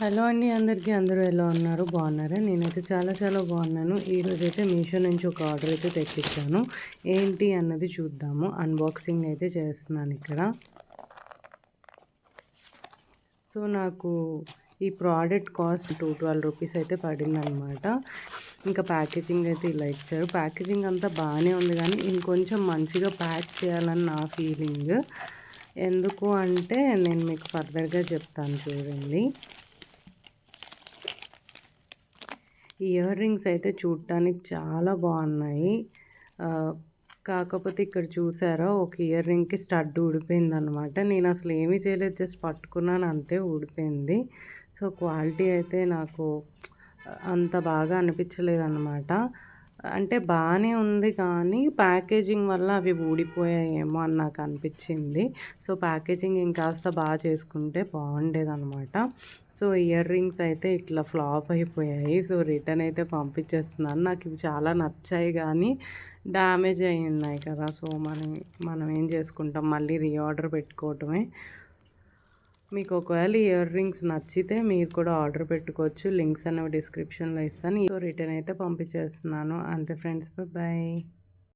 Hello అండి అందరికీ. అందరూ ఎలా ఉన్నారు? బాగున్నారా? నేనైతే చాలా చాలా బాగున్నాను. ఈరోజైతే మీషో నుంచి ఒక ఆర్డర్ అయితే తెప్పించాను. ఏంటి అన్నది చూద్దాము. అన్బాక్సింగ్ అయితే చేస్తున్నాను ఇక్కడ. సో నాకు ఈ ప్రోడక్ట్ కాస్ట్ 212 రూపీస్ అయితే పడిందనమాట. ఇంకా ప్యాకేజింగ్ అయితే ఇలా ఇచ్చారు. ప్యాకేజింగ్ అంతా బాగానే ఉంది కానీ ఇంకొంచెం మంచిగా ప్యాక్ చేయాలని నా ఫీలింగ్. ఎందుకు అంటే నేను మీకు ఫర్దర్గా చెప్తాను చూడండి. ఈ ఇయర్ రింగ్స్ అయితే చూడటానికి చాలా బాగున్నాయి. కాకపోతే ఇక్కడ చూసారా, ఒక ఇయర్ రింగ్కి స్టడ్ ఊడిపోయిందనమాట. నేను అసలు ఏమీ చేయలేదు, జస్ట్ పట్టుకున్నాను అంతే, ఊడిపోయింది. సో క్వాలిటీ అయితే నాకు అంత బాగా అనిపించలేదన్నమాట. అంటే బాగానే ఉంది కానీ ప్యాకేజింగ్ వల్ల అవి ఊడిపోయాయేమో అని నాకు అనిపించింది. సో ప్యాకేజింగ్ ఇంకాస్త బాగా చేసుకుంటే బాగుండేదన్నమాట. సో ఇయర్ రింగ్స్ అయితే ఇట్లా ఫ్లాప్ అయిపోయాయి. సో రిటర్న్ అయితే పంపించేస్తున్నాను. నాకు ఇవి చాలా నచ్చాయి కానీ డ్యామేజ్ అయి ఉన్నాయి కదా. సో మనం ఏం చేసుకుంటాం, మళ్ళీ రీఆర్డర్ పెట్టుకోవటమే. మీకు ఒకవేళ ఇయర్ రింగ్స్ నచ్చితే మీరు కూడా ఆర్డర్ పెట్టుకోవచ్చు. లింక్స్ అనేవి డిస్క్రిప్షన్లో ఇస్తాను. సో రిటర్న్ అయితే పంపించేస్తున్నాను. అంతే ఫ్రెండ్స్, బాయ్.